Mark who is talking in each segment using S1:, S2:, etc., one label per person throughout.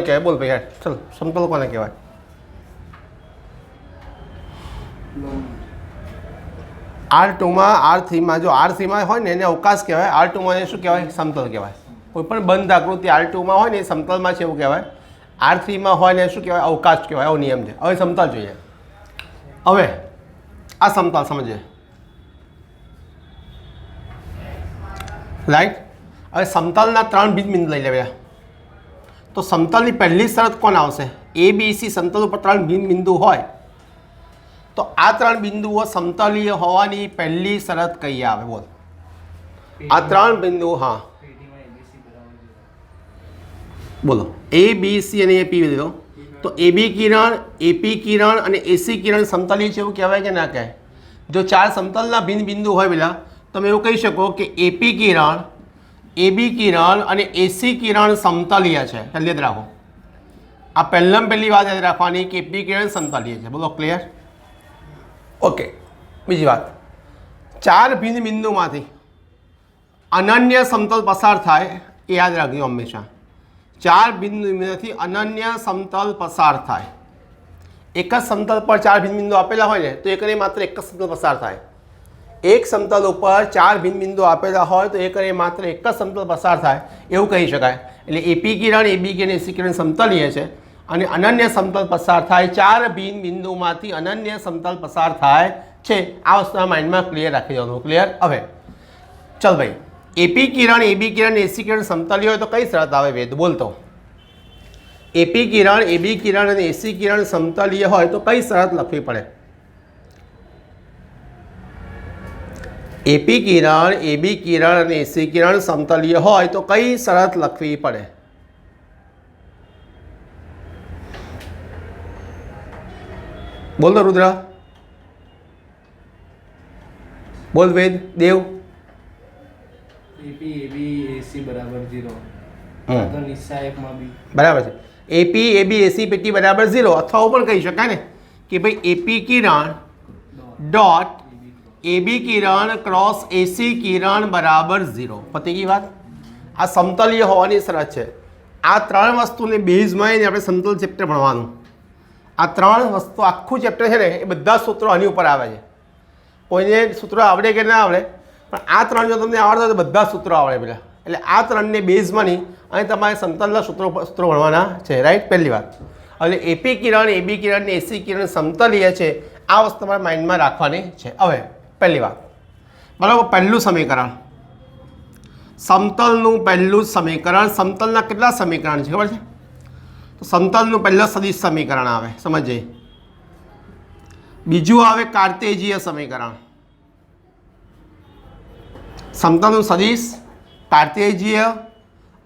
S1: कहे बोल भाई यार चल समतल कोने कहवाय R2 में R3 में जो R3 में होय ने अवकाश कहवाय R2 में शुं कहवाय समतल कहवाय कोईपण बंध आकृति R2 में होय ने समतल में छे एवुं कहवाय R3 में होय ने शुं कहवाय अवकाश कहवाय एवो नियम छे। हवे समतल जोईए हवे आ समतल समझे राइट। हवे समतलना 3 बिंदु लई लेवा तो समतलनी पहली शरत कोण आवशे ए बी सी समतल पर 3 बिंदु होय तो आ 3 बिंदुओ समतलीय होवानी पहली शरत कई आवे बोल आ 3 बिंदु हाँ बोलो ए बी सी अने ए पी लीधो तो A B Kiran A P किरण अने ए सी किरण समतलीय छे एवुं कहेवाय के ना कहे। जो 4 समतलना भिन्न बिंदु होय बेला तमे एवुं कही शको कि A P Kiran A B किरण अने ए सी किरण समतलीय है। याद राखो आ पहली बात याद रखवानी कि ए पी किरण समतलीय है। बोलो क्लियर ओके। बीजी बात 4 भिन्न बिंदु में अनन्य समतल पसार थाय ए याद रखજો हमेशा 4 बिंदु में अनन्य समतल पसार थाय एक ज समतल पर 4 भिन्न बिंदु आपेला होय ने तो एक ने मात्र एक ज समतल पसार थाय एक समतल पर 4 भिन्न बिंदु आपेला होय तो एक ने मात्र एक ज समतल पसार थाय एवुं कही शकाय। एटले A P Kiran A B किरण ए सी किरण समतलीय छे अने अनन्य समतल पसार थाय 4 भिन्न बिंदुमांथी अनन्य समतल पसार थाय छे। आ वस्तु माइंड में क्लियर राखी देवानुं क्लियर। हवे चल भाई A P Kiran A B किरण ए सी किरण समतलीय होय तो कई शरत आवे वेद बोलतो A P Kiran A B किरण अने ए सी किरण समतलीय होय तो कई शरत लखवी पड़े। A P Kiran A B किरण अने ए सी किरण समतलीय होय तो कई शरत लखवी पड़े। बोल दो रुद्र बोल वेद देव
S2: एपी एबी एसी बराबर 0 तो निश्चायक में भी
S1: बराबर है। एपी एबी एसी पेटी बराबर 0 अथवा वो पण कही शकाय ने कि भाई एपी किरण डॉट एबी किरण क्रॉस एसी किरण बराबर 0 पती की बात। आ समतलीय होवानी शरत है। आ 3 वस्तु ने बेज में आपणे समतल चेप्टर भणवानुं आ 3 वस्तु आखुं चेप्टर है ने ए बधा सूत्रों आनी उपर आवे छे। कोईने सूत्र आवड़े के ना आवड़े पण आ 3 जो तमने आवड़ता तो बधा सूत्रों आवड़े पेला एटले आ 3 ने बेज मानी अने तमारे समतलना सूत्रों भणवाना छे राइट। पहली बात एटले एपी किरण एबी किरण ने एसी किरण समतलीय छे आ वस्तु तमारे माइंड में राखवानी छे। हवे पहली बात बराबर पहलू समीकरण समतलनुं पहलू समीकरण समतलना केटला समीकरण छे खबर छे तो समतलनुं पहला सदिश समीकरण आवे समझे। बीजू आवे कार्तेजीय समीकरण समतलनुं सदिश कार्तेजीय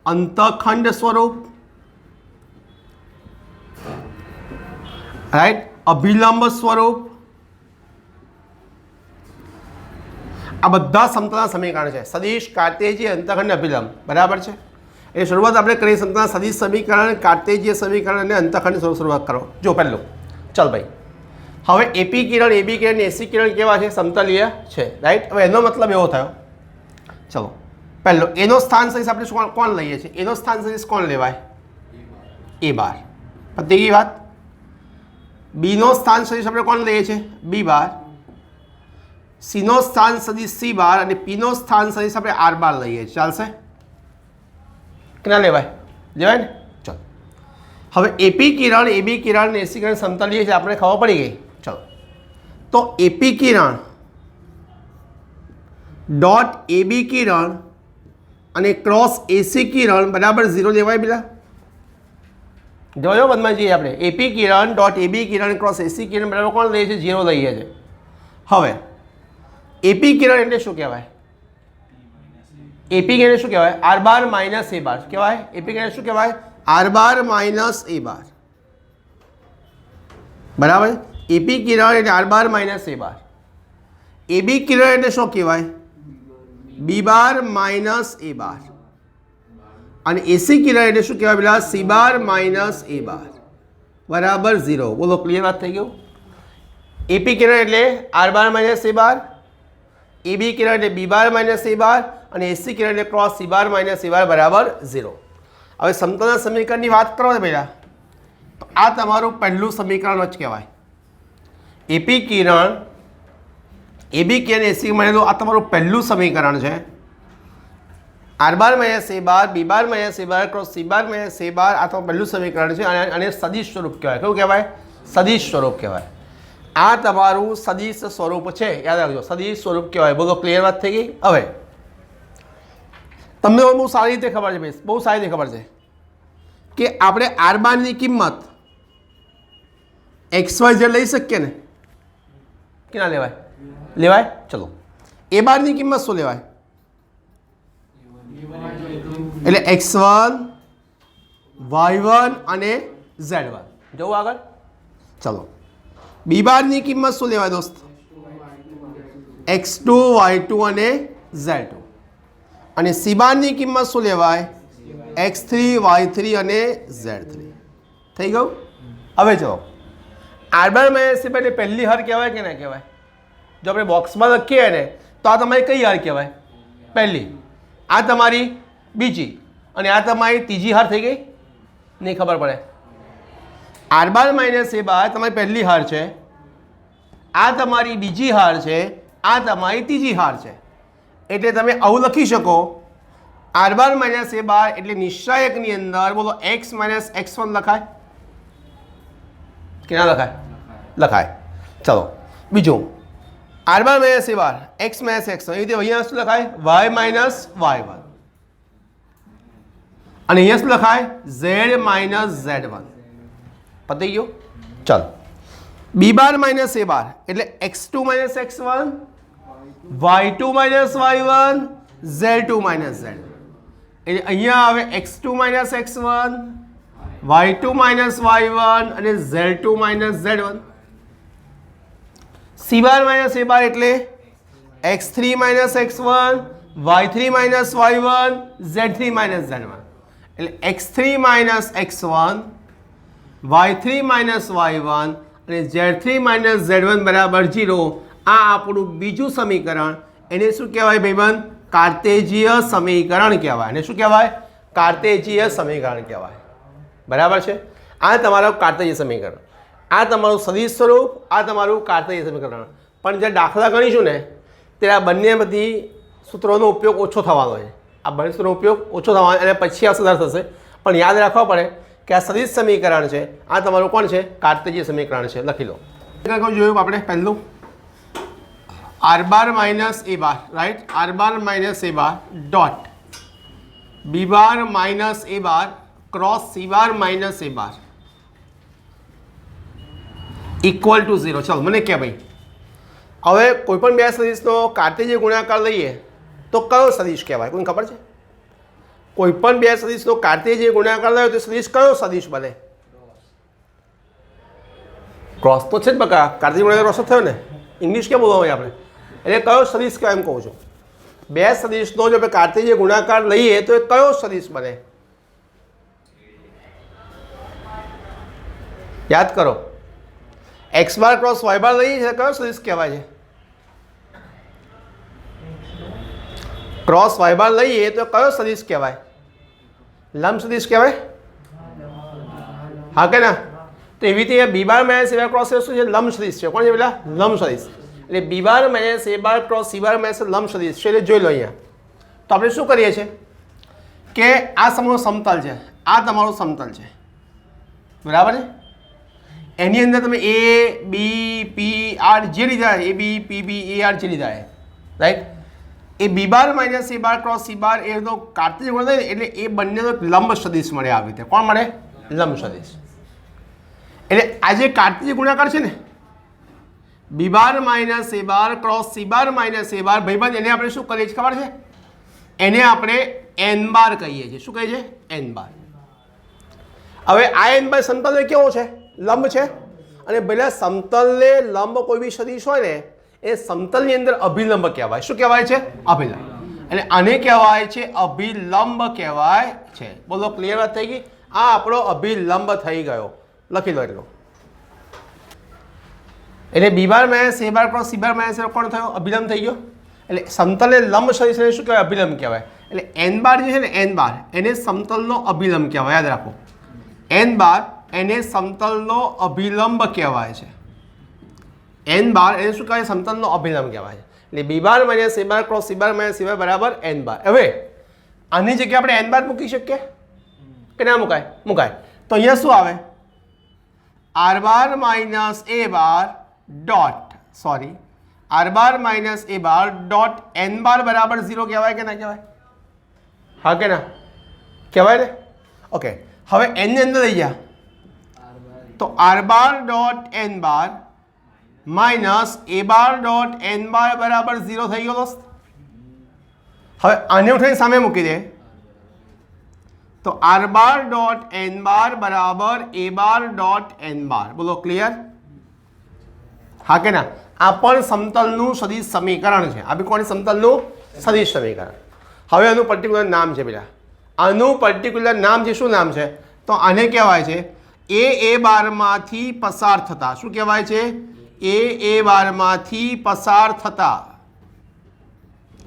S1: अंतखंड स्वरूप राइट अभिलंब स्वरूप आ बधा समतलना समीकरण है। सदिश कार्तेजीय अंतखंड अभिलंब बराबर है। ए शुरुआत आपणे करी समतलना सदिश समीकरण कार्तेजीय समीकरण अने अंतखंड स्वरूप शुरुआत करो। जो पहलू चल भाई हवे एपी किरण एबी किरण एसी किरण केवा छे समतलीय छे राइट। हवे एनो मतलब एवो थयो चलो पहलो एनो स्थान सदिश आपणे कोण लईए छे एनो स्थान सदिश कोण लेवाय ए बार पती की बात। बी नो स्थान सदिश आपणे कोण लईए छे बी बार। सी नो स्थान सदिश सी बार अने पी नो स्थान सदिश आपणे आर बार लईए चालशे के ना लेवाय लेवाय ने चलो। हवे एपी किरण एबी किरण एसी किरण समतलीय छे आपणे खबर पड़ी गई। चलो तो एपी किरण डॉट एबी किरण अने क्रॉस एसी किरण बराबर 0 लेवाय बेला जोयो बदमाजी आपणे एपी किरण डॉट एबी किरण क्रॉस एसी किरण बराबर कोण लईए छे 0 लईए छे। हवे एपी किरण एटले शुं कहेवाय एपी किरण शुं कहेवाय are bar minus A bar कहेवाय। AP किरण शुं कहेवाय आर बार माइनस ए बार बराबर। एपी किरण एटले are bar minus A bar. AB किरण एटले शुं कहेवाय बी बार माइनस ए बार अने एसी किरण एटले शुं कहेवाय बेटा सी बार माइनस ए बार बराबर 0। बोलो क्लियर बात थई गयो। एपी किरण एटले are bar minus A bar AB किरण एटले बी बार माइनस ए बार अने एसी किरण एटले क्रॉस सी बार माइनस ए बार बराबर 0। હવે સમતલના સમીકરણની વાત કરો ને પહેલાં, તો આ તમારું પહેલું સમીકરણ જ કહેવાય. એપી કિરણ, એબી કિરણ એસી મળેલું આ તમારું પહેલું સમીકરણ છે. R bar minus a bar, B bar minus a bar cross c bar minus a બાર આ તમારું પહેલું સમીકરણ છે. અને સદિશ સ્વરૂપ કહેવાય. કેવું કહેવાય? સદિશ સ્વરૂપ કહેવાય. આ તમારું સદિશ સ્વરૂપ છે, યાદ રાખજો, સદિશ સ્વરૂપ કહેવાય. બોલો, ક્લિયર વાત થઈ ગઈ? હવે તમને બહુ સારી રીતે ખબર છે ભાઈ, બહુ સારી રીતે ખબર છે કે આપણે આર બારની કિંમત XYZ લઈ શકીએ ને કે ના લેવાય? લેવાય. ચલો, એ બારની કિંમત શું લેવાય? એટલે X1, Y1 અને Z1. જવું આગળ. ચલો, બી બારની કિંમત શું લેવાય દોસ્ત? X2, Y2 અને Z2. અને સી બારની કિંમત શું લેવાય? X3, Y3 અને Z3. થઈ ગયું? હવે ચલો, આર બાર માઇનસ એ બાર એટલે પહેલી હાર કહેવાય કે ના કહેવાય? જો આપણે બોક્સમાં લખીએ ને તો આ તમારી કઈ હાર કહેવાય? પહેલી. આ તમારી બીજી અને આ તમારી ત્રીજી હાર થઈ ગઈ. નહીં ખબર પડે. આર બાર માઇનસ એ બાર તમારી પહેલી હાર છે, આ તમારી બીજી હાર છે, આ તમારી ત્રીજી હાર છે. એટલે તમે આવું લખી શકો, આર બાર માઇનસ એ બાર એટલે નિશ્ચાયકની અંદર બોલો એક્સ માઇનસ X1 લખાય કે ના લખાય? લખાય. ચલો બીજું, r bar minus a bar x minus X1 એ રીતે અહીંયા શું લખાય? Y minus Y1. અને અહીંયા શું લખાય? Z માઇનસ Z1. પતી ગયું? ચાલો, બી બાર માઇનસ એ બાર એટલે X2 minus X1, Y2 minus Y1, Z2 minus Z1. એટલે અહીંયા આવે X2 minus X1, Y2 minus Y1 અને Z2 minus Z1. C bar minus a બાર એટલે X3 minus X1, Y3 minus Y1, Z3 minus Z1. એટલે X3 minus X1, Y3 minus Y1 અને Z3 minus Z1 બરાબર 0. આ આપણું બીજું સમીકરણ. એને શું કહેવાય ભાઈબંધ? કાર્તેજીય સમીકરણ કહેવાય. એને શું કહેવાય? કાર્તેજીય સમીકરણ કહેવાય. બરાબર છે? આ તમારું કાર્તેજીય સમીકરણ, આ તમારું સદિશ સ્વરૂપ, આ તમારું કાર્તેજીય સમીકરણ. પણ જે દાખલા ગણીશું ને ત્યારે આ બંને બધી સૂત્રોનો ઉપયોગ ઓછો થવાનો છે. આ બંને સૂત્રોનો ઉપયોગ ઓછો થવાનો અને પછી આ સુધાર થશે. પણ યાદ રાખવા પડે કે આ સદિશ સમીકરણ છે, આ તમારું કોણ છે? કાર્તેજીય સમીકરણ છે. લખી લો. જોયું આપણે પહેલું r bar minus a bar, right? R bar minus a bar dot b bar minus a bar cross c bar minus a bar equal to 0. ચાલો મને કે ભાઈ, હવે કોઈ પણ બે સદિશનો કાર્તેજીય ગુણાકાર લઈએ તો કયો સદિશ કહેવાય? કોઈને ખબર છે? કોઈ પણ બે સદિશનો કાર્તેજીય ગુણાકાર લઈએ તો સદિશ કયો સદિશ બને? ક્રોસ તો છે જ બકા. કાર્તેજીય ગુણાકાર ક્રોસ થયો ને. ઇંગ્લિશ કેમ બોલવાનું હોય આપણે? એટલે કયો સદિશ કહેવાય એમ કહું છું. બે સદિશનો જો આપણે કાર્તેજીય ગુણાકાર લઈએ તો એ કયો સદિશ બને? યાદ કરો. એક્સ બાર ક્રોસ વાય બાર લઈએ છીએ, કયો સદિશ કહેવાય છે? ક્રોસ વાય બાર લઈએ તો કયો સદિશ કહેવાય? લંબ સદિશ કહેવાય. હા કે ના? તો એવી રીતે બી bar minus a bar cross શું છે? લંબ સદિશ છે. કોણ છે પેલા? લંબ સદિશ. એટલે બી bar minus a bar cross c bar minus લંબ સદિશ છે. એટલે જોઈ લો અહીંયા. તો આપણે શું કરીએ છીએ કે આ સમૂહ સમતલ છે, આ તમારું સમતલ છે, બરાબર છે? એની અંદર તમે એ બી પી આર જે લીધા, એ બી પી બી એ આર જે લીધા છે, right? A B bar minus a bar cross c બાર એનો કાર્તેજીય ગુણાકાર થાય એટલે એ બંનેનો એક લંબ સદિશ મળે. આવી રીતે કોણ મળે? લંબ સદિશ. એટલે આ જે કાર્તેજીય ગુણાકાર છે ને, બી bar minus a bar cross c bar minus a બાર, ભાઈબંધ એને આપણે શું કરીએ છીએ ખબર છે? એને આપણે એન બાર કહીએ છીએ. શું કહીએ છીએ? એન બાર. હવે આ એન બાર સમતલ કેવો છે? લંબ છે. અને પહેલાં સમતલને લંબ કોઈ બી સદિશ હોય ને એ સમતલની અંદર અભિલંબ કહેવાય. શું કહેવાય છે? અભિલંબ. એટલે આને કહેવાય છે અભિલંબ કહેવાય છે. બોલો, ક્લિયર વાત થઈ ગઈ? આ આપણો અભિલંબ થઈ ગયો. લખી લો એટલો. એટલે બી bar minus a bar cross c bar minus કોણ થયો? અભિલંબ થઈ ગયો. એટલે સમતલને લંબ સદિશને શું કહેવાય? અભિલંબ કહેવાય. એટલે n બાર જે છે ને n બાર એને સમતલનો અભિલંબ કહેવાય. યાદ રાખો, n બાર એને સમતલનો અભિલંબ કહેવાય છે. n બાર એને શું કહેવાય? સમતલનો અભિલંબ કહેવાય છે. એટલે b bar minus a bar cross c bar minus c બાર બરાબર n બાર. હવે આની જગ્યાએ આપણે n બાર મૂકી શકીએ કે ના મુકાય? મુકાય. તો અહીંયા શું આવે? r bar minus a bar dot r bar minus a bar dot n બાર બરાબર 0 કહેવાય કે ના કહેવાય? હા કે ના કહેવાય ને? ઓકે, હવે n ની અંદર લઈ જા તો r bar dot n bar minus a bar dot n બાર બરાબર 0 થઈ ગયો દોસ્ત. હવે આને ઉઠાઈને સામે મૂકી દે તો r બાર ડોટ n બાર બરાબર a બાર ડોટ n બાર. બોલો ક્લિયર? હા કે ના? આ પણ સમતલનું સદિશ સમીકરણ છે. આ બી કોની? સમતલનું સદિશ સમીકરણ. હવે આનું પર્ટિક્યુલર નામ છે બેટા. આનું પર્ટિક્યુલર નામ છે. શું નામ છે? તો આને કહેવાય છે એ બારમાંથી પસાર થતા. શું કહેવાય છે? એ બારમાંથી પસાર થતા.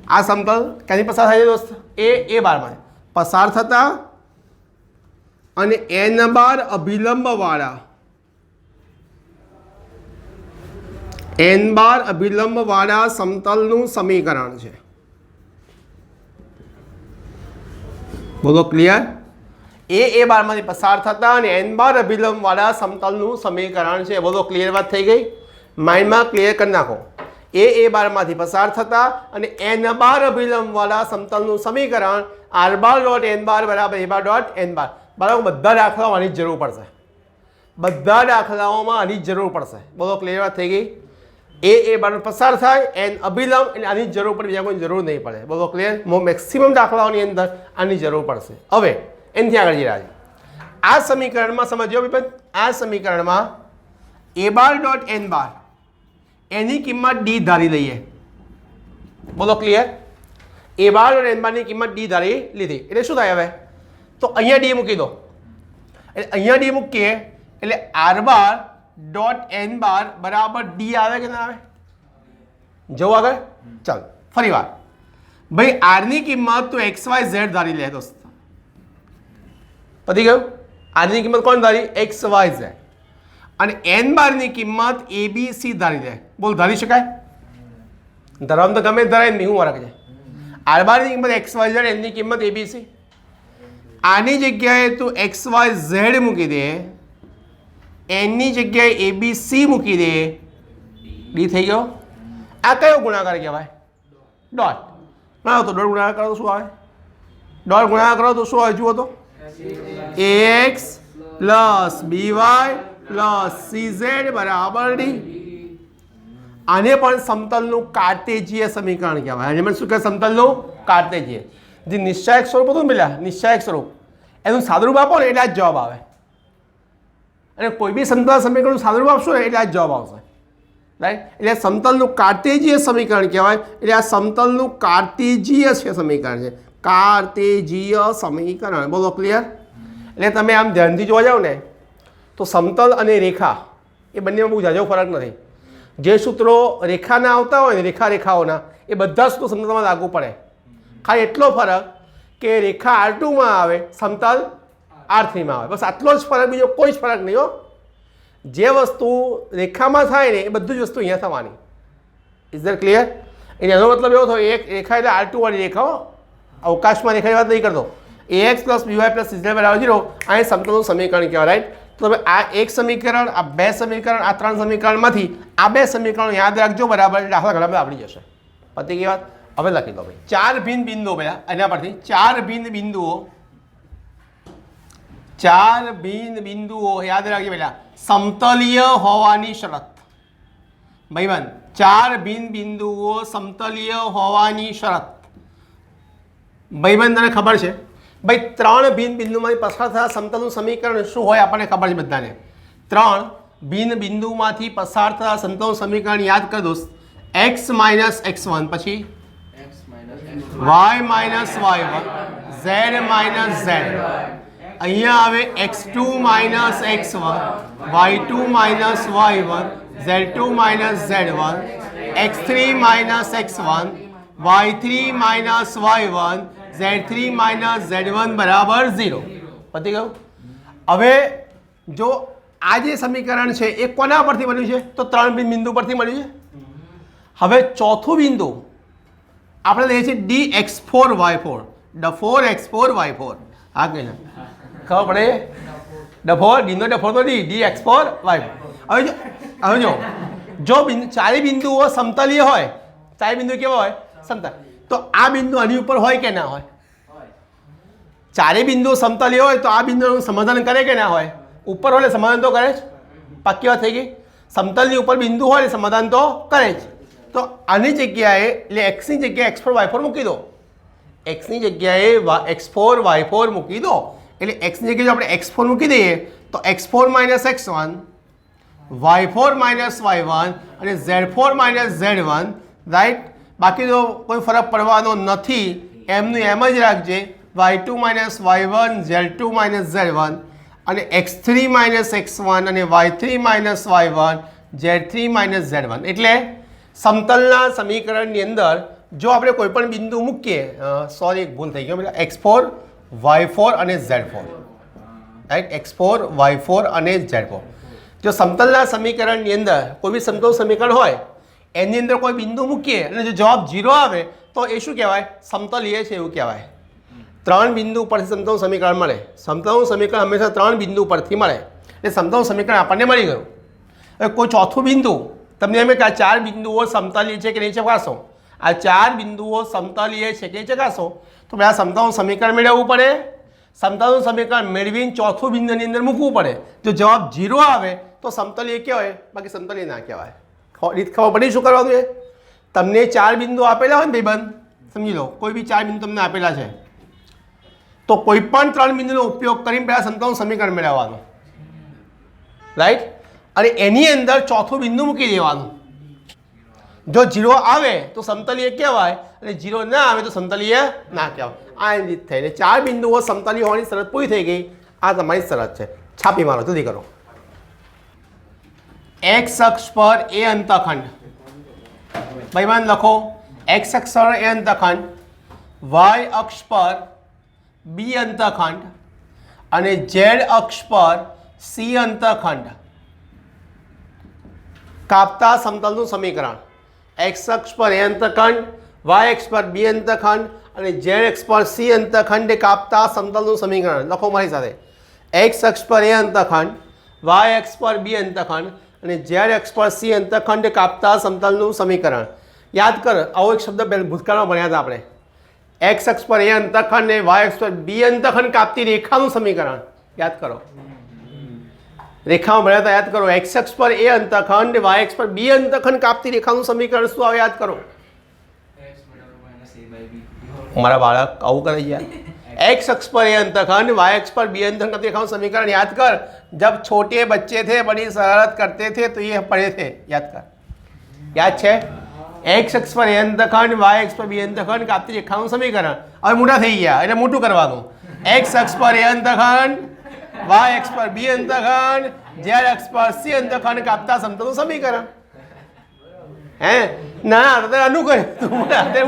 S1: આ સમતલ ક્યાંથી પસાર થાય છે દોસ્ત? એ બારમાંથી પસાર થતા અને n બાર અભિલંબ વાળા સમતલનું સમીકરણ છે. બોલો ક્લિયર? એ બારમાંથી પસાર થતા અને n બાર અભિલંબ વાળા સમતલનું સમીકરણ છે. બોલો ક્લિયર? વાત થઈ ગઈ? માઇન્ડમાં ક્લિયર કરી નાખો. એ બારમાંથી પસાર થતા અને n બાર અભિલંબ વાળા સમતલનું સમીકરણ r બાર ડોટ n બાર બરાબર a બાર ડોટ n બાર. બરાબર, બધા દાખલાઓમાં આની જ જરૂર પડશે. બધા દાખલાઓમાં આની જ જરૂર પડશે. બોલો ક્લિયર? વાત થઈ ગઈ? એ બાર પસાર થાય n અભિલંબ એટલે આની જ જરૂર પડે, બીજા કોઈ જરૂર નહીં પડે. બોલો ક્લિયર? મેક્સિમમ દાખલાઓની અંદર આની જરૂર પડશે. હવે એનાથી આગળ જઈ રહ્યા છે. આ સમીકરણમાં સમજો વિપત, આ સમીકરણમાં a બાર ડોટ n બાર એની કિંમત d ધારી લઈએ. બોલો clear? a bar dot n બારની કિંમત d ધારી લીધી એટલે શું થાય? હવે તો અહીંયા d મૂકી દો. એટલે અહીંયા d મૂકીએ એટલે r બાર ડોટ n બાર બરાબર d આવે કે ના આવે? જવું આગળ? ચાલ ફરી વાર. ભાઈ r ની કિંમત તો xy z ધારી લે દોસ્ત. પતી ગયું? r ની કિંમત કોણ ધારી? xy z. અને n બારની કિંમત abc ધારી લે. બોલ ધારી શકાય? ધરામ તો ગમે ધરાય નહીં. હું વરખ છે r બારની કિંમત xy z, n ની કિંમત abc. આની જગ્યાએ તું xy z મૂકી દે, n ની જગ્યાએ abc મૂકી દે, d થઈ ગયો. આ કયો ગુણાકાર કહેવાય? ડોટ. ના તો ડોટ ગુણાકાર કરો તો શું આવે? ડોટ ગુણાકાર કરો તો શું આવે? જુઓ તો ax plus by plus cz બરાબર d. આને પણ સમતલનું કાર્ટેજીય સમીકરણ કહેવાય. આને પણ શું કહેવાય? સમતલનું કાર્ટેજીય. જે નિશ્ચાયક સ્વરૂપ હતું ને પેલા, નિશ્ચાયક સ્વરૂપ એનું સાદુરૂપ આપો ને એટલે આ જ જવાબ આવે. અને કોઈ બી સમતલ સમીકરણનું સાદુરૂપ આપશો ને એટલે આ જ જવાબ આવશે. રાઈટ? એટલે સમતલનું કાર્ટેજીય સમીકરણ કહેવાય. એટલે આ સમતલનું કાર્ટેજીય છે સમીકરણ છે. કાર્ટેજીય સમીકરણ. બોલો ક્લિયર? એટલે તમે આમ ધ્યાનથી જોવા જાઓ ને તો સમતલ અને રેખા એ બંનેમાં બહુ ઝાઝો ફરક નથી. જે સૂત્રો રેખાના આવતા હોય ને, રેખાઓના, એ બધા સૂત્રો સમતલમાં લાગુ પડે. ખાલી એટલો ફરક કે રેખા R2 માં આવે, સમતલ R3 માં આવે. બસ આટલો જ ફરક, બીજો કોઈ જ ફરક નહીં હો. જે વસ્તુ રેખામાં થાય ને એ બધું જ વસ્તુ અહીંયા થવાની. Is that clear? એનો મતલબ એવો થયો, એક રેખા એટલે R2 વાળી રેખા, અવકાશમાં રેખાની વાત નહીં કરતો. ax plus by plus cz બરાબર 0 આ સમતલનું સમીકરણ કહેવાય. રાઈટ? તો હવે આ એક સમીકરણ, આ બે સમીકરણ, આ ત્રણ સમીકરણમાંથી આ બે સમીકરણો યાદ રાખજો બરાબર. દાખલા ઘણા બધા આવડી જશે. પતી ગઈ વાત? હવે લખી દો ભાઈ. ચાર ભિન્ન બિંદુઓ પહેલા એના પરથી ચાર ભિન્ન બિંદુઓ યાદ રાખજો પહેલા. સમતલીય હોવાની શરત. ભાઈબંધ, ચાર ભિન્ન બિંદુઓ સમતલીય હોવાની શરત. ભાઈબંધ તને ખબર છે ભાઈ ત્રણ ભિન્ન બિંદુમાંથી પસાર થતા સમતલનું સમીકરણ શું હોય? આપણને ખબર છે બધાને. ત્રણ ભિન્ન બિંદુમાંથી પસાર થતા સમતલનું સમીકરણ યાદ કર દોસ્ત. x માઇનસ x1 પછી y minus y1 z minus z. અહીંયા આવે x2 minus x1 y2 minus y1 z2 minus z1 x3 minus x1 y3 minus y1 z3 minus z1 બરાબર 0. પતી ગયું. હવે જો આ જે સમીકરણ છે એ કોના પરથી બન્યું છે? તો 3 બિંદુ પરથી મળ્યું છે. હવે ચોથું બિંદુ આપણે લઈએ છીએ dx4y4 4x4y4. હા કે ના ખબર પડે? ડફોર ડીનો ડફોર તો dx4y4. હવે જો ચારે બિંદુઓ સમતલીય હોય, ચારે બિંદુ કેવા હોય? સમતલ. તો આ બિંદુ આની ઉપર હોય કે ના હોય? ચારે બિંદુ સમતલીય હોય તો આ બિંદુનું સમાધાન કરે કે ના હોય? ઉપર હોય એટલે સમાધાન તો કરે જ. પાકી વાત થઈ ગઈ. સમતલની ઉપર બિંદુ હોય એટલે સમાધાન તો કરે જ. તો આની જગ્યાએ એટલે એક્સની જગ્યાએ x4y4 મૂકી દો. એક્સની જગ્યાએ x4y4 મૂકી દો. એટલે એક્સની જગ્યાએ આપણે x4 મૂકી દઈએ તો x4 minus x1 y4 minus y1 અને z4 માઇનસ z1 રાઈટ. બાકી તો કોઈ ફરક પડવાનો નથી, એમનું એમ જ રાખજે. y2 minus y1 z2 minus z1 અને x3 માઇનસ x1 અને y3 minus y1 z3 minus z1. એટલે સમતલના સમીકરણની અંદર જો આપણે કોઈ પણ બિંદુ મૂકીએ, સોરી ભૂલ થઈ ગયો, x4 y4 અને z4 રાઈટ, x4 y4 અને z4. જો સમતલના સમીકરણની અંદર કોઈ બી સમતલ સમીકરણ હોય એની અંદર કોઈ બિંદુ મૂકીએ અને જો જવાબ 0 આવે તો એ શું કહેવાય? સમતલીય છે એવું કહેવાય. 3 બિંદુ પરથી સમતલનું સમીકરણ મળે. સમતલનું સમીકરણ હંમેશા 3 બિંદુ પરથી મળે. એટલે સમતલનું સમીકરણ આપણને મળી ગયું. હવે કોઈ ચોથું બિંદુ તમને એમ કે આ 4 બિંદુઓ સમતલીય છે કે નહીં ચકાસો. આ 4 બિંદુઓ સમતલીય છે કે ચકાસો તો પહેલાં સમતલનું સમીકરણ મેળવવું પડે. સમતલનું સમીકરણ મેળવીને ચોથું બિંદુની અંદર મૂકવું પડે. જો જવાબ 0 આવે તો સમતલીય કહેવાય, બાકી સમતલીય ના કહેવાય. રીત ખબર પડી શું કરવાનું છે? તમને 4 બિંદુ આપેલા હોય ને ભાઈબંધ, સમજી લો કોઈ બી 4 બિંદુ તમને આપેલા છે તો કોઈ પણ 3 બિંદુનો ઉપયોગ કરીને પહેલાં સમતલનું સમીકરણ મેળવવાનું રાઈટ. અને એની અંદર ચોથું બિંદુ મૂકી દેવાનું. જો 0 આવે તો સમતલીય કહેવાય અને 0 ના આવે તો સમતલીય ના કહેવાય. આ રીત થઈ. એટલે 4 બિંદુઓ સમતલીય હોવાની શરત પૂરી થઈ ગઈ. આ તમારી શરત છે. છાપી મારો, જલ્દી કરો. x અક્ષ પર એ અંતખંડ, ભાઈબંધ લખો. x અક્ષ પર એ અંતખંડ, y અક્ષ પર બી અંતખંડ અને z અક્ષ પર સી અંતખંડ કાપતા સમતલનું સમીકરણ. x અક્ષ પર એ અંતખંડ, y અક્ષ પર બી અંતખંડ અને z અક્ષ પર સી અંતખંડ કાપતા સમતલનું સમીકરણ. લખો મારી સાથે. x અક્ષ પર એ અંતખંડ, y અક્ષ પર બી અંતખંડ અને z અક્ષ પર સી અંતખંડ કાપતા સમતલનું સમીકરણ. યાદ કર, આવો એક શબ્દ ભૂતકાળમાં ભણ્યા હતા આપણે. x અક્ષ પર એ અંતખંડ ને y અક્ષ પર બી અંતખંડ કાપતી રેખાનું સમીકરણ. યાદ કરો, રેખામાં ભણ્યા હતા, યાદ કરો. x અક્ષ પર એ અંતખંડ, y અક્ષ પર બી અંતખંડ કાપતી રેખાનું સમીકરણ શું આવે? યાદ કરો. મારા બાળક આવું કરે યાર. x अक्ष पर ये अंतखंड, y अक्ष पर बी अंतखंड का रेखाओं समीकरण याद कर. जब छोटे बच्चे थे बड़ी शरारत करते थे तो ये पढ़े थे. याद कर, याद है? x अक्ष पर એ અંતખંડ, y અક્ષ પર બી અંતખંડ કાપતી રેખાનું સમીકરણ. હવે મોટા થઈ ગયા એટલે મોટું કરવાનું. x અક્ષ પર એ અંતખંડ, y અક્ષ પર બી અંતખંડ, z અક્ષ પર સી અંતખંડ કાપતા સમતલનું સમીકરણ. હે ના તો આનું કરે તું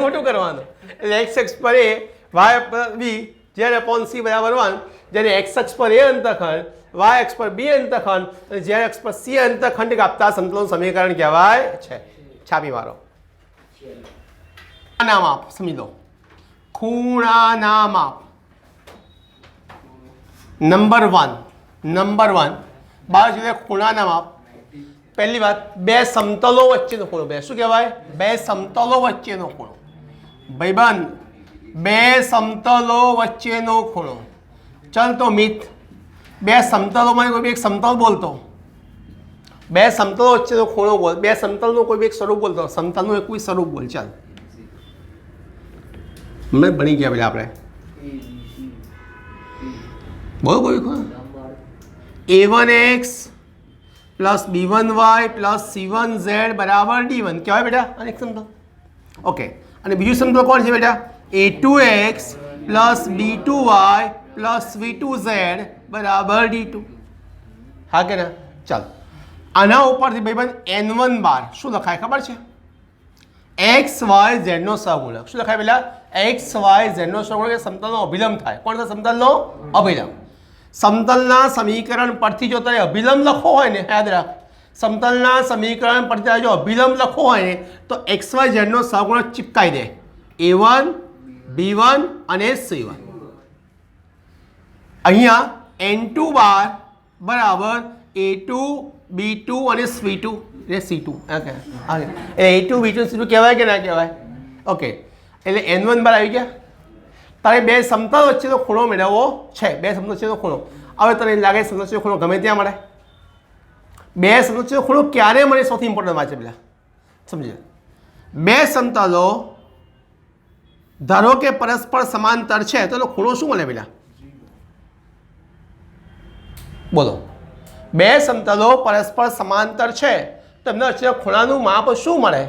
S1: મોટું કરવાનું. એટલે x અક્ષ પર એ, y પર બી, z upon c બરાબર 1. જ્યારે x અક્ષ પર એ અંતખંડ, y અક્ષ પર બી અંતખંડ અને z અક્ષ પર સી અંતખંડ કાપતા સમતલનું સમીકરણ કહેવાય છે. છાપી મારો. ખૂણાના માપ સમજી લો. ખૂણાના માપ નંબર 1 બાર જોઈએ. ખૂણાના માપ પહેલી વાત, બે સમતલો વચ્ચેનો ખૂણો. બે શું કહેવાય? બે સમતલો વચ્ચેનો ખૂણો. ભાઈબંધ, બે સમતલો વચ્ચેનો ખૂણો. ચલ તો મિત, બે સમતલોમાં કોઈ બી એક સમતલ બોલતો. બે સમતલો વચ્ચેનો ખૂણો બોલ. બે સમતલનું કોઈ બી એક સ્વરૂપ બોલતો. સમતલનું એક કોઈ સ્વરૂપ બોલ. ચાલ, મેં ભણી ગયા પેલા આપણે. બોલ બોલ. a1x plus b1y plus c1z બરાબર d1 કહેવાય બેટા. અને એક સમતલ. ઓકે, અને બીજું સમતલ કોણ છે બેટા? a2x plus b2y plus v2z બરાબર d2. હા કે ના? ચાલો, આના ઉપરથી ભાઈબંધ n1 બાર શું લખાય ખબર છે? એક્સ વાય ઝેડનો સહગુણક. શું લખાય પેલા? એક્સ વાય ઝેડનો સહગુણક એ સમતલનો અભિલંબ થાય. કોણ થાય સમતલનો અભિલંબ? સમતલના સમીકરણ પરથી જો તારે અભિલંબ લખવો હોય ને, યાદ રાખ, સમતલના સમીકરણ પરથી તારે જો અભિલંબ લખવો હોય ને તો એક્સ વાય ઝેડનો સહગુણક ચિપકાઈ દે. A1 B1 અને C1. અહીંયા N2 બાર બરાબર A2 B2 અને C2 એટલે C2. ઓકે, એટલે A2 B2 C2 કહેવાય કે ના કહેવાય? ઓકે, એટલે N1 બાર આવી ગયા. તારે બે સમતલ વચ્ચેનો ખૂણો મેળવવો છે. બે સમતલ વચ્ચેનો ખૂણો. હવે તને લાગે સમતલ વચ્ચેનો ખૂણો ગમે ત્યાં મળે? બે સમતલ વચ્ચેનો ખૂણો ક્યારે મળે? સૌથી ઇમ્પોર્ટન્ટ વાત છે પેલા સમજી. બે સમતલો ધારો કે પરસ્પર સમાંતર છે તો એનો ખૂણો શું મળે પેલા? બોલો. બે સમતલો પરસ્પર સમાંતર છે તો એમના વચ્ચેના ખૂણાનું માપ શું મળે?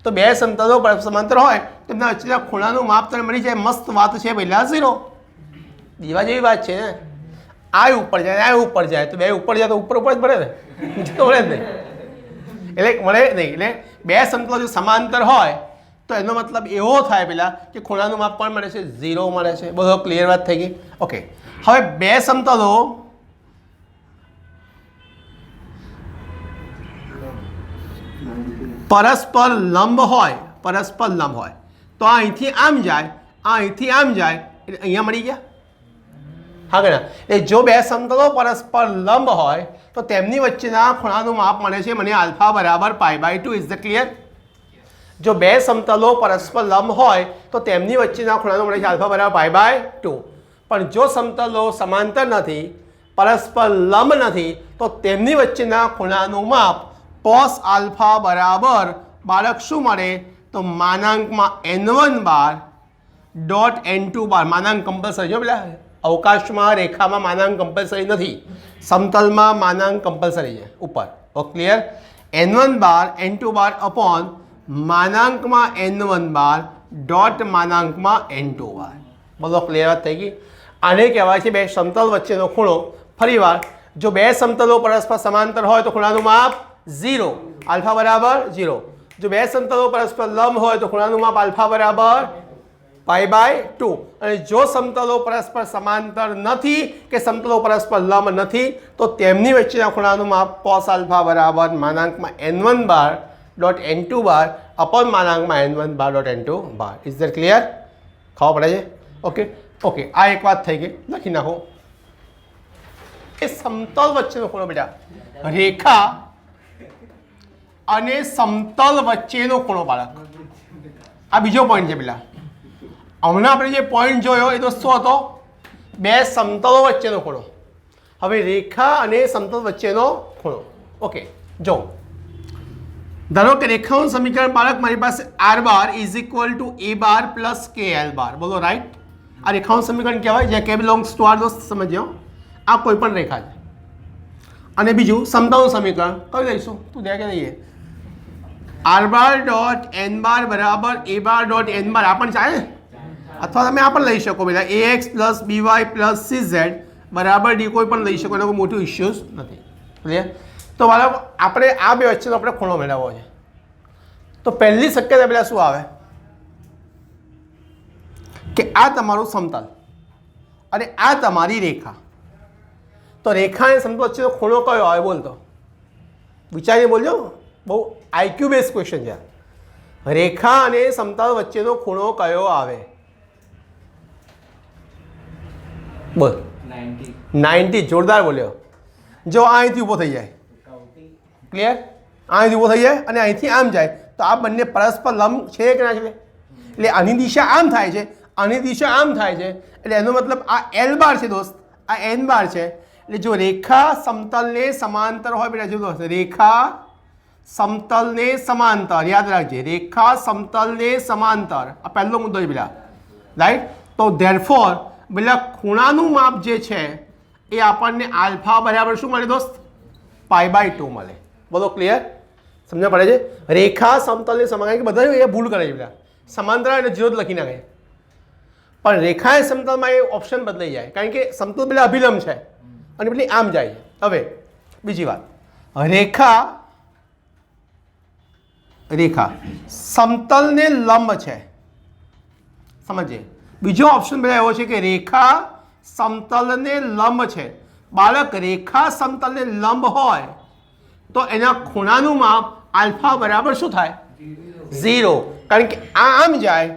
S1: તો બે સમતલો પરસ્પર સમાંતર હોય તો એમના વચ્ચેના ખૂણાનું માપ તને મળી જાય. મસ્ત વાત છે પહેલા 0. દીવા જેવી વાત છે ને. આ ઉપર જાય આ ઉપર જાય તો બે ઉપર જાય તો ઉપર ઉપર જ મળે ને, તો મળે જ નહીં. એટલે મળે નહીં. એટલે બે સમતલો જો સમાંતર હોય તો એનો મતલબ એવો થાય પેલા કે ખૂણાનું માપ પણ મળે છે 0 મળે છે. બધો ક્લિયર વાત થઈ ગઈ. ઓકે, હવે બે સમતલો પરસ્પર લંબ હોય, પરસ્પર લંબ હોય તો આ અહીંથી આમ જાય, આ અહીંથી આમ જાય એટલે અહીંયા મળી ગયા. હા કે ના? એટલે જો બે સમતલો પરસ્પર લંબ હોય તો તેમની વચ્ચેના ખૂણાનું માપ મળે છે મને આલ્ફા બરાબર π/2. Is the clear? જો બે સમતલો પરસ્પર લંબ હોય તો તેમની વચ્ચેના ખૂણાનું મળે છે આલ્ફા બરાબર π/2. પણ જો સમતલો સમાંતર નથી, પરસ્પર લંબ નથી તો તેમની વચ્ચેના ખૂણાનું માપ cos આલ્ફા બરાબર બાળક શું મળે? તો માનાંકમાં n1 બાર ડોટ n2 બાર. માનાંક કમ્પલસરી. જો પેલા અવકાશમાં રેખામાં માનાંક કમ્પલસરી નથી, સમતલમાં માનાંક કમ્પલસરી છે ઉપર. ઓ ક્લિયર? n1 બાર n2 બાર અપોન માનાંકમાં n1 બાર ડોટ માનાંકમાં n2 બાર. બધો ક્લિયર વાત થઈ ગઈ. આને કહેવાય છે બે સમતલ વચ્ચેનો ખૂણો. ફરીવાર, જો બે સમતલો પરસ્પર સમાંતર હોય તો ખૂણાનું માપ 0, આલ્ફા બરાબર 0. જો બે સમતલો પરસ્પર લંબ હોય તો ખૂણાનું માપ આલ્ફા બરાબર π/2. અને જો સમતલો પરસ્પર સમાંતર નથી કે સમતલો પરસ્પર લંબ નથી તો તેમની વચ્ચેના ખૂણાનું માપ cos આલ્ફા બરાબર માનાંકમાં n1 bar dot n2 bar upon માનાંકમાં n1 bar dot n2 bar. Is that clear? ખબર પડે છે? ઓકે ઓકે, આ એક વાત થઈ ગઈ. લખી નાખો એ સમતલ વચ્ચેનો ખૂણો બેટા. રેખા અને સમતલ વચ્ચેનો ખૂણો બાળક. આ બીજો પોઈન્ટ છે પેલા. હમણાં આપણે જે પોઈન્ટ જોયો એ તો શું હતો? બે સમતલો વચ્ચેનો ખૂણો. હવે રેખા અને સમતલ વચ્ચેનો ખૂણો. ઓકે, જો ધારો કે રેખાનું સમીકરણ બાળક મારી પાસે r bar is equal to a bar plus kl બાર. બોલો રાઈટ? આ રેખાનું સમીકરણ કહેવાય જ્યાં k બિલોંગ્સ ટુ r. દોસ્ત સમજ્યો? આ કોઈ પણ રેખા છે. અને બીજું સમતલનું સમીકરણ કયું લઈશું? તું ત્યાં કે લઈએ r બાર ડોટ n બાર બરાબર a બાર ડોટ n બાર. આ પણ ચાલે ને? અથવા તમે આ પણ લઈ શકો પેલા ax plus by plus cz બરાબર d. કોઈ પણ લઈ શકો, એનો કોઈ મોટું ઇશ્યુઝ નથી. ક્લિયર? તો બાળકો આપણે આ બે વચ્ચેનો આપણે ખૂણો મેળવવો છે. તો પહેલી શક્યતા પેલા શું આવે કે આ તમારું સમતલ અને આ તમારી રેખા. તો રેખા અને સમતલ વચ્ચેનો ખૂણો કયો આવે? બોલતો વિચારીને બોલજો. બહુ IQ બેઝ ક્વેશ્ચન છે. રેખા અને સમતલ વચ્ચેનો ખૂણો કયો આવે? બોલ. 90. જોરદાર બોલ્યો. જો અહીંથી ઊભો થઈ જાય. ક્લિયર? અહીંથી ઊભો થઈ જાય અને અહીંથી આમ જાય તો આ બંને પરસ્પર લંબ છે કે ના છે? એટલે આની દિશા આમ થાય છે, આની દિશા આમ થાય છે. એટલે એનો મતલબ આ L બાર છે દોસ્ત, આ N બાર છે. એટલે જો રેખા સમતલને સમાંતર હોય બેટા, જો દોસ્ત રેખા સમતલને સમાંતર, યાદ રાખજે રેખા સમતલને સમાંતર. આ પહેલો મુદ્દો છે પેલા. રાઈટ? તો ધેરફોર પેલા ખૂણાનું માપ જે છે એ આપણને આલ્ફા બરાબર શું મળે દોસ્ત? π/2 મળે. બધો ક્લિયર? સમજ પડે છે? રેખા સમતલને સમાંતર કે બધા એ ભૂલ કરે છે પેલા. સમાંતર એટલે 0 જ લખી નાખે. પણ રેખા એ સમતલમાં એ ઓપ્શન બદલાઈ જાય કારણ કે સમતલ પેલા અભિલંબ છે અને પેલી આમ જાય. હવે બીજી વાત, રેખા રેખા સમતલને લંબ છે, સમજીએ. બીજો ઓપ્શન બધા એવો છે કે રેખા સમતલને લંબ છે. બાળક, રેખા સમતલને લંબ હોય તો એના ખૂણાનું માપ આલ્ફા બરાબર શું થાય? 0. કારણ કે આ આમ જાય,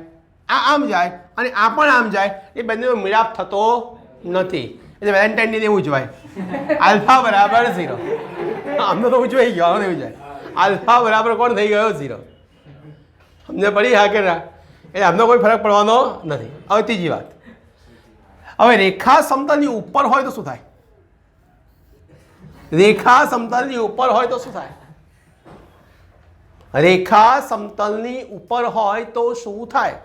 S1: આ આમ જાય અને આ પણ આમ જાય, એ બંનેનો મિલાપ થતો નથી, એટલે વેલેન્ટાઇન ડે ઉજવાય. આલ્ફા બરાબર 0. અમને તો ઉજવાઈ ગયો, આને ઉજવાય. આલ્ફા બરાબર કોણ થઈ ગયો? 0. સમજે પડી? હા કે ના? એટલે અમને કોઈ ફરક પડવાનો નથી. હવે ત્રીજી વાત, હવે રેખા સમતલની ઉપર હોય તો શું થાય? રેખા સમતલની ઉપર હોય તો શું થાય? રેખા સમતલની ઉપર હોય તો શું થાય?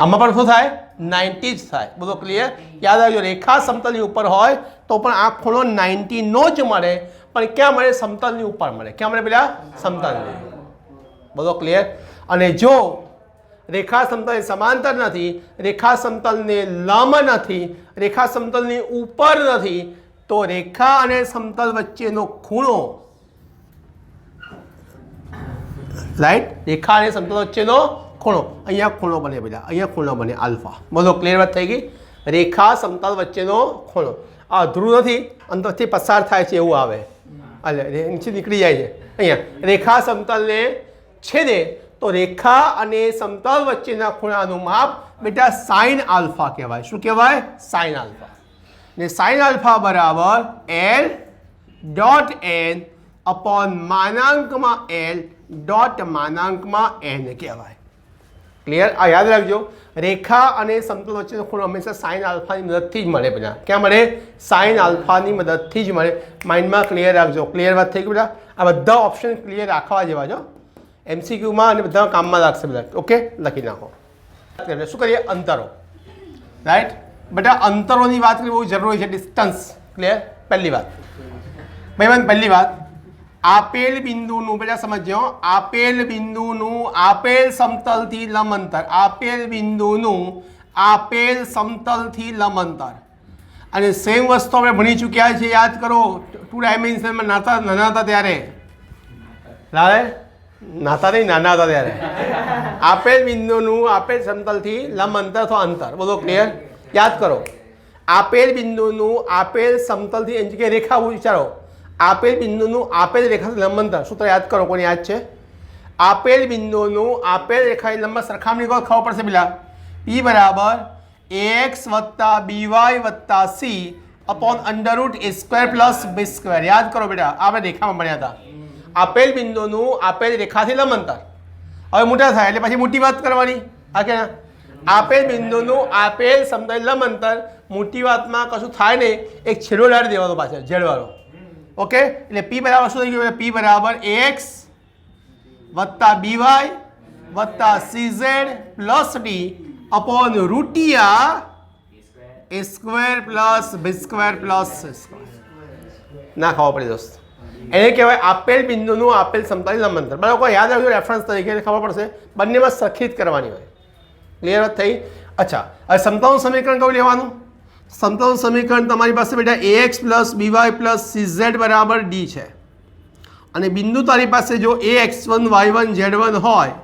S1: આમાં પણ શું થાય? 90 જ થાય. બધો ક્લિયર? યાદ રાખજો, રેખા સમતલની ઉપર હોય તો પણ આ ખૂણો 90 નો જ મળે, પણ ક્યાં મળે? સમતલની ઉપર મળે. ક્યાં મળે પેલા? સમતલની. બધો ક્લિયર? અને જો રેખા સમતલને સમાંતર નથી, રેખા સમતલને લંબ નથી, રેખા સમતલની ઉપર નથી, તો રેખા અને સમતલ વચ્ચેનો ખૂણો, રાઈટ, રેખા અને સમતલ વચ્ચેનો ખૂણો, અહીંયા ખૂણો બને બધા, અહીંયા ખૂણો બને આલ્ફા. બોલો ક્લિયર વાત થઈ ગઈ? રેખા સમતલ વચ્ચેનો ખૂણો. આ અધૂરું નથી, અંદરથી પસાર થાય છે એવું આવે, એટલે નીચે નીકળી જાય છે. અહીંયા રેખા સમતલને છેદે તો રેખા અને સમતલ વચ્ચેના ખૂણાનું માપ બેટા સાઇન આલ્ફા કહેવાય. શું કહેવાય? Sine alpha. ને સાઇન આલ્ફા બરાબર L ડોટ n અપોન માનાંકમાં L ડોટ માનાંકમાં n કહેવાય. ક્લિયર? આ યાદ રાખજો, રેખા અને સમતલ વચ્ચેનો ખૂણો હંમેશા સાઇન આલ્ફાની મદદથી જ મળે. બધા ક્યાં મળે? સાઇન આલ્ફાની મદદથી જ મળે. માઇન્ડમાં ક્લિયર રાખજો. ક્લિયર વાત થઈ ગઈ બેટા? આ બધા ઓપ્શન ક્લિયર રાખવા જેવા છો, MCQમાં અને બધા કામમાં લાગશે બધા. ઓકે, લખી નાખો. શું કરીએ? અંતરો. રાઈટ બેટા, અંતરોની વાત કરવી બહુ જરૂરી છે. ડિસ્ટન્સ. ક્લિયર? પહેલી વાત ભાઈ, પહેલી વાત, આપેલ બિંદુનું બેટા સમજજો, આપેલ બિંદુનું આપેલ સમતલથી લંબ અંતર, આપેલ બિંદુનું આપેલ સમતલથી લંબ અંતર. અને સેમ વસ્તુ આપણે ભણી ચૂક્યા છે, યાદ કરો, 2 ડાયમેન્શનમાં નાના હતા ત્યારે. નાતા નહીં, નાના હતા ત્યારે. આપેલ બિંદુનું આપેલ સમતલથી લંબ અંતર અથવા અંતર. બધો ક્લિયર? યાદ કરો, આપેલ બિંદુનું આપેલ સમતલથી એની જગ્યાએ રેખા વિચારો, આપેલ બિંદુનું આપેલ રેખાથી લંબ અંતર. સૂત્ર યાદ કરો, કોને યાદ છે? આપેલ બિંદુનું આપેલ રેખાની લંબ સરખામણી કરો, ખબર પડશે પેલા. P બરાબર ax વત્તા by વત્તા c upon √a² plus b². યાદ કરો બેટા, આપણે રેખામાં ભણ્યા હતા. આપેલ બિંદુનું આપેલ રેખાથી લંબ અંતર. હવે મોટા થાય એટલે પછી મોટી વાત કરવાની. હા કે ના? આપેલ બિંદુનું આપેલ સમતલ લંબ અંતર, મોટી વાતમાં કશું થાય નહીં, એક છેડો લાડી દેવાનો પાછળ, ઝેડવાળો. ઓકે, એટલે P બરાબર શું થઈ ગયું? P બરાબર ax વત્તા by વત્તા cz પ્લસ d અપોન રૂટિયા a² plus b² plus c². ના ખબર પડી દોસ્ત? એને કહેવાય આપેલ બિંદુનું આપેલ સમતલ લંબ અંતર. બરાબર? યાદ રાખજો, રેફરન્સ તરીકે ખબર પડશે. બંનેમાં સરખી જ કરવાની હોય. ક્લિયર થઈ? અચ્છા, હવે સમતલનું સમીકરણ કયું લેવાનું? સમતલનું સમીકરણ તમારી પાસે બેટા ax plus by plus cz બરાબર d છે. અને બિંદુ તારી પાસે જો ax1 y1 z1 હોય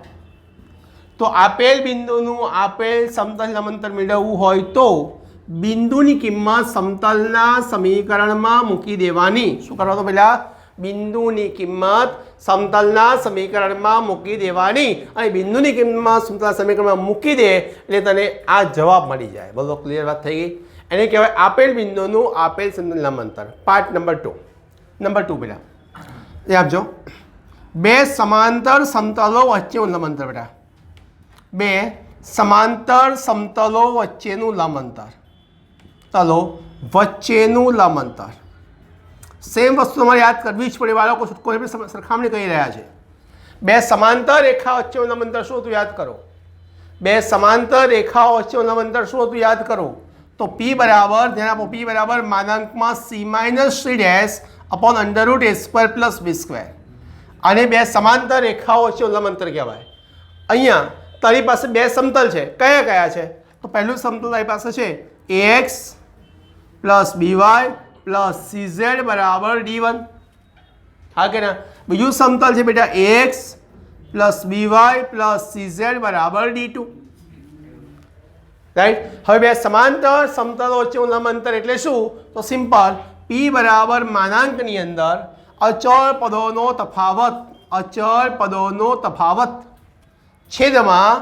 S1: તો આપેલ બિંદુનું આપેલ સમતલ લંબ અંતર મેળવવું હોય તો બિંદુની કિંમત સમતલના સમીકરણમાં મૂકી દેવાની. શું કરવાનું પહેલા? બિંદુની કિંમત સમતલના સમીકરણમાં મૂકી દેવાની. અને બિંદુની કિંમત સમતલના સમીકરણમાં મૂકી દે એટલે તને આ જવાબ મળી જાય. બોલો ક્લિયર વાત થઈ ગઈ? એને કહેવાય આપેલ બિંદુનું આપેલ સમતલ લંબ અંતર. Part number 2. નંબર 2 બેટા એ આપજો, બે સમાંતર સમતલો વચ્ચેનું લંબ અંતર. બેટા, બે સમાંતર સમતલો વચ્ચેનું લંબ અંતર, ચલો વચ્ચેનું લંબ અંતર. સેમ વસ્તુ તમારે યાદ કરવી જ પડે. બાળકો કોઈ સરખામણી કરી રહ્યા છે. બે સમાંતર રેખા વચ્ચેનું લંબ અંતર શું હતું? યાદ કરો. બે સમાંતર રેખાઓ વચ્ચેનું લંબ અંતર શું હતું? યાદ કરો. તો P બરાબર, ધ્યાન આપો, P બરાબર માનાંકમાં c-c' upon √a² plus b². અને બે સમાંતર રેખાઓ વચ્ચેનું લંબ અંતર કહેવાય. અહીંયા તારી પાસે બે સમતલ છે. કયા કયા છે? તો પહેલું સમતલ તારી પાસે છે ax plus by plus cz બરાબર d1. હા કે ના? બીજું સમતલ છે બેટા ax plus by plus cz બરાબર d2, રાઈટ? હવે બે સમાંતર સમતલો વચ્ચેનું લંબ અંતર એટલે શું? તો સિમ્પલ p બરાબર માનાંકની અંદર અચળ પદોનો તફાવત છેદમાં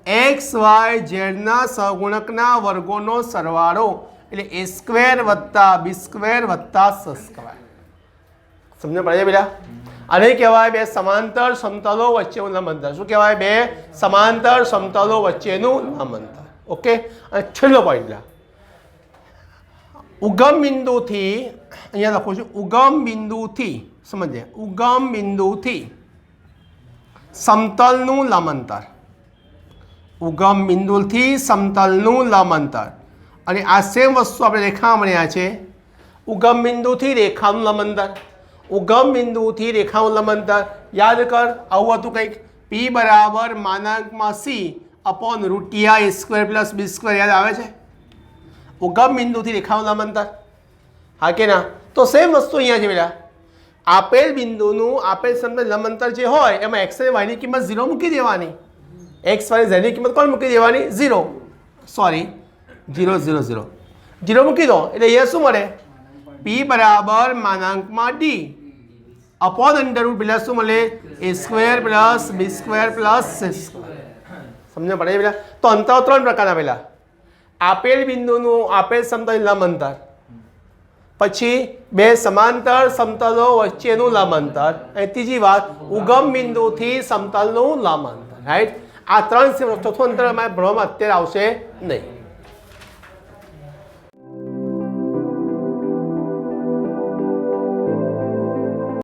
S1: એક્સ વાય ઝેડના સહગુણકના વર્ગોનો સરવાળો એટલે a સ્ક્વેર વત્તા b સ્ક્વેર વત્તા c સ્ક્વેર. સમજ પડે બેટા? આને કહેવાય બે સમાંતર સમતલો વચ્ચેનું લંબ અંતર. શું કહેવાય? બે સમાંતર સમતલો વચ્ચેનું લંબ અંતર. ઓકે. અને છેલ્લો પોઈન્ટ લા, ઉગમ બિંદુથી અહીંયા લખું છું, ઉગમ બિંદુથી સમજે, ઉગમ બિંદુથી સમતલનું લંબ અંતર, ઉગમ બિંદુથી સમતલનું લંબ અંતર. અને આ સેમ વસ્તુ આપણે રેખામાં ભણ્યા છે, ઉગમ બિંદુથી રેખાનું લંબ અંતર, ઉગમ બિંદુથી રેખાનું લંબ અંતર. યાદ કર, આવું હતું કંઈક, p બરાબર માનાંકમાં c upon √ti a square plus b square. યાદ આવે છે? ઉગમ બિંદુથી રેખાનું લંબ અંતર. હા કે ના? તો સેમ વસ્તુ અહીંયા છે બેટા, આપેલ બિંદુનું આપેલ સમતલ લંબ અંતર જે હોય એમાં x અને y ની કિંમત 0 મૂકી દેવાની. x y z ની કિંમત કોણ મૂકી દેવાની? 0. સોરી 0 0 0 0 મૂકી દો એટલે અહીંયા શું મળે? p બરાબર માનાંકમાં d અપોન અંડર રૂટ પેલા શું મળે? a square plus b square plus c square. સમજ પડે બેટા? તો અંતર 3 પ્રકારના પેલા, આપેલ બિંદુનું આપેલ સમતલ લંબ અંતર, પછી બે સમાંતર સમતલો વચ્ચેનું લંબ અંતર, અને ત્રીજી વાત ઉગમ બિંદુથી સમતલનું લંબ અંતર. રાઈટ? આ ત્રણ ચોથું અંતર અમારે ભણવામાં અત્યારે આવશે નહીં.